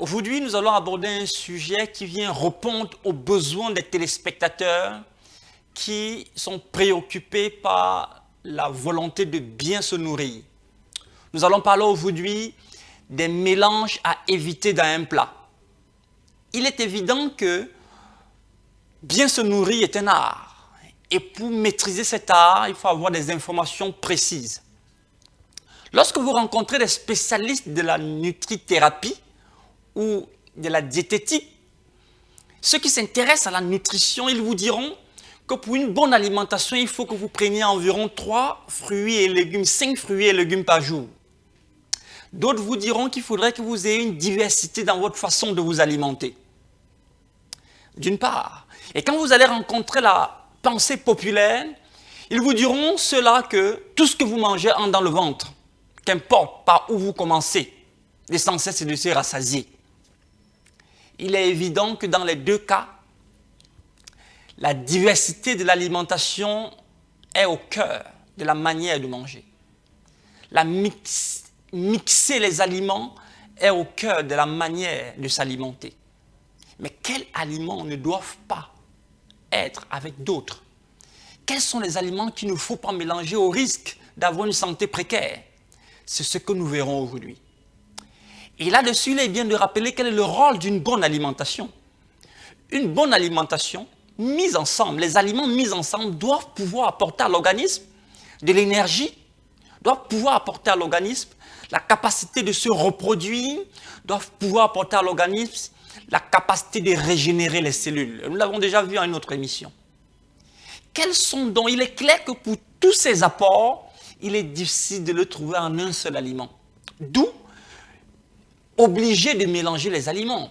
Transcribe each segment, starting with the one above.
Aujourd'hui, nous allons aborder un sujet qui vient répondre aux besoins des téléspectateurs qui sont préoccupés par la volonté de bien se nourrir. Nous allons parler aujourd'hui des mélanges à éviter dans un plat. Il est évident que bien se nourrir est un art. Et pour maîtriser cet art, il faut avoir des informations précises. Lorsque vous rencontrez des spécialistes de la nutrithérapie ou de la diététique, ceux qui s'intéressent à la nutrition, ils vous diront que pour une bonne alimentation, il faut que vous preniez environ 3 fruits et légumes, 5 fruits et légumes par jour. D'autres vous diront qu'il faudrait que vous ayez une diversité dans votre façon de vous alimenter. D'une part. Et quand vous allez rencontrer la pensée populaire, ils vous diront cela que tout ce que vous mangez entre dans le ventre, qu'importe par où vous commencez, l'essentiel c'est de se rassasier. Il est évident que dans les deux cas, la diversité de l'alimentation est au cœur de la manière de manger. Mixer les aliments est au cœur de la manière de s'alimenter. Mais quels aliments ne doivent pas être avec d'autres? Quels sont les aliments qu'il ne faut pas mélanger au risque d'avoir une santé précaire? C'est ce que nous verrons aujourd'hui. Et là-dessus, il est bien de rappeler quel est le rôle d'une bonne alimentation. Une bonne alimentation mise ensemble, les aliments mis ensemble doivent pouvoir apporter à l'organisme de l'énergie, doivent pouvoir apporter à l'organisme la capacité de se reproduire, doivent pouvoir apporter à l'organisme la capacité de régénérer les cellules. Nous l'avons déjà vu en une autre émission. Quels sont donc? Il est clair que pour tous ces apports, il est difficile de le trouver en un seul aliment. D'où obligé de mélanger les aliments.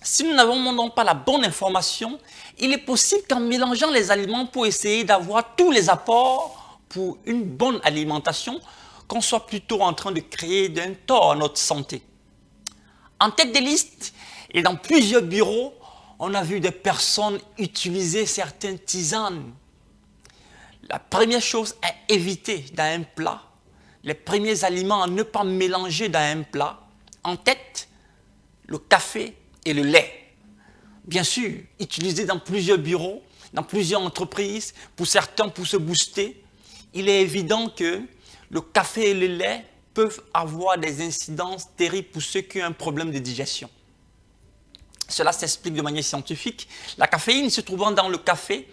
Si nous n'avons donc pas la bonne information, il est possible qu'en mélangeant les aliments pour essayer d'avoir tous les apports pour une bonne alimentation, qu'on soit plutôt en train de créer d'un tort à notre santé. En tête des listes et dans plusieurs bureaux, on a vu des personnes utiliser certaines tisanes. La première chose à éviter dans un plat, les premiers aliments à ne pas mélanger dans un plat, en tête, le café et le lait. Bien sûr, utilisé dans plusieurs bureaux, dans plusieurs entreprises, pour certains pour se booster, il est évident que le café et le lait peuvent avoir des incidences terribles pour ceux qui ont un problème de digestion. Cela s'explique de manière scientifique. La caféine se trouvant dans le café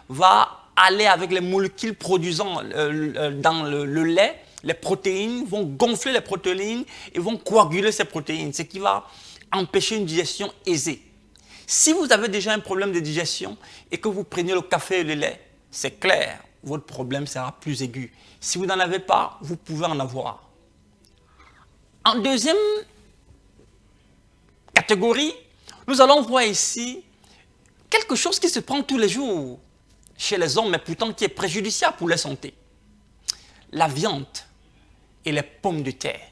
va aller avec les molécules produisant dans le lait. Les protéines vont gonfler les protéines et vont coaguler ces protéines, ce qui va empêcher une digestion aisée. Si vous avez déjà un problème de digestion et que vous prenez le café et le lait, c'est clair, votre problème sera plus aigu. Si vous n'en avez pas, vous pouvez en avoir. En deuxième catégorie, nous allons voir ici quelque chose qui se prend tous les jours chez les hommes, mais pourtant qui est préjudiciable pour la santé. La viande et les pommes de terre.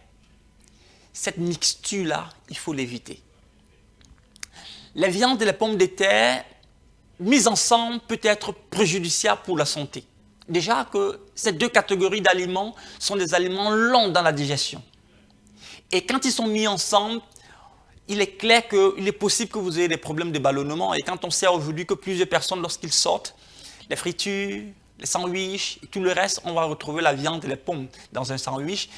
Cette mixture-là, il faut l'éviter. Les viandes et les pommes de terre, mises ensemble, peut être préjudiciable pour la santé. Déjà que ces deux catégories d'aliments sont des aliments longs dans la digestion. Et quand ils sont mis ensemble, il est clair qu'il est possible que vous ayez des problèmes de ballonnement. Et quand on sait aujourd'hui que plusieurs personnes, lorsqu'ils sortent, les fritures, les sandwichs et tout le reste, on va retrouver la viande et les pommes dans un sandwich.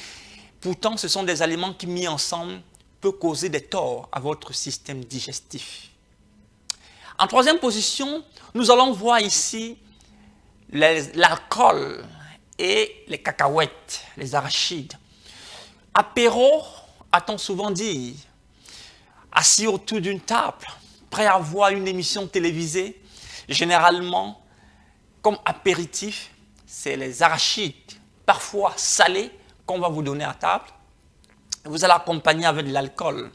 Pourtant, ce sont des aliments qui, mis ensemble, peuvent causer des torts à votre système digestif. En troisième position, nous allons voir ici l'alcool et les cacahuètes, les arachides. Apéro, a-t-on souvent dit, assis autour d'une table, prêt à voir une émission télévisée, généralement, comme apéritif, c'est les arachides, parfois salés, qu'on va vous donner à table. Vous allez accompagner avec de l'alcool.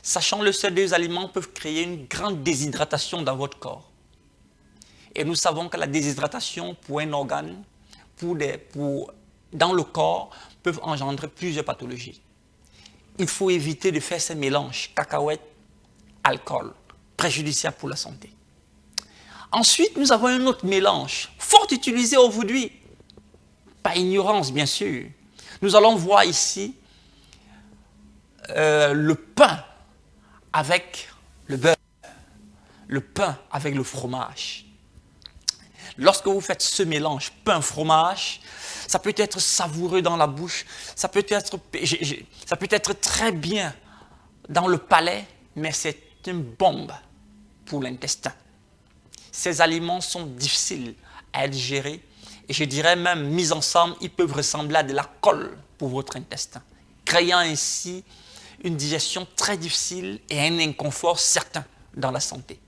Sachant que ces deux aliments peuvent créer une grande déshydratation dans votre corps. Et nous savons que la déshydratation pour un organe, dans le corps, peut engendrer plusieurs pathologies. Il faut éviter de faire ces mélanges cacahuètes, alcool, préjudiciable pour la santé. Ensuite, nous avons un autre mélange, fort utilisé aujourd'hui, par ignorance bien sûr. Nous allons voir ici le pain avec le beurre, le pain avec le fromage. Lorsque vous faites ce mélange pain-fromage, ça peut être savoureux dans la bouche, ça peut être très bien dans le palais, mais c'est une bombe pour l'intestin. Ces aliments sont difficiles à digérer et je dirais même mis ensemble, ils peuvent ressembler à de la colle pour votre intestin, créant ainsi une digestion très difficile et un inconfort certain dans la santé.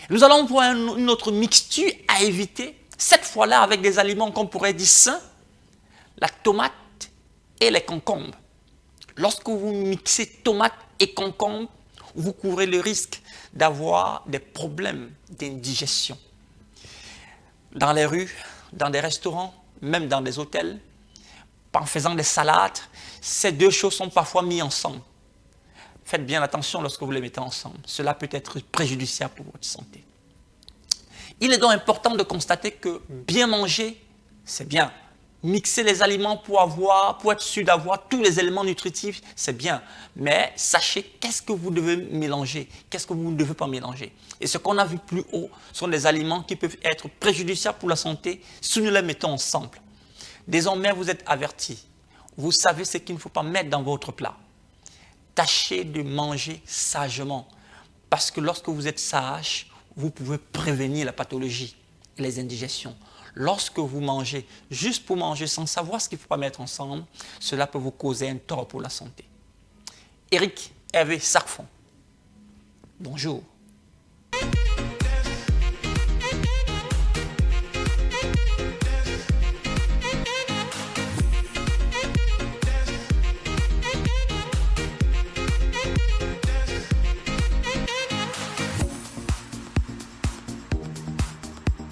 Nous allons voir une autre mixture à éviter, cette fois-là avec des aliments qu'on pourrait dire sains, la tomate et les concombres. Lorsque vous mixez tomate et concombre, vous courez le risque d'avoir des problèmes d'indigestion. Dans les rues, dans des restaurants, même dans des hôtels, en faisant des salades, ces deux choses sont parfois mises ensemble. Faites bien attention lorsque vous les mettez ensemble. Cela peut être préjudiciable pour votre santé. Il est donc important de constater que bien manger, c'est bien. Mixer les aliments pour être sûr d'avoir tous les éléments nutritifs, c'est bien. Mais sachez qu'est-ce que vous devez mélanger, qu'est-ce que vous ne devez pas mélanger. Et ce qu'on a vu plus haut sont des aliments qui peuvent être préjudiciables pour la santé si nous les mettons ensemble. Désormais, vous êtes avertis. Vous savez ce qu'il ne faut pas mettre dans votre plat. Tâchez de manger sagement. Parce que lorsque vous êtes sage, vous pouvez prévenir la pathologie et les indigestions. Lorsque vous mangez juste pour manger sans savoir ce qu'il ne faut pas mettre ensemble, cela peut vous causer un tort pour la santé. Éric Hervé Sarfon, bonjour.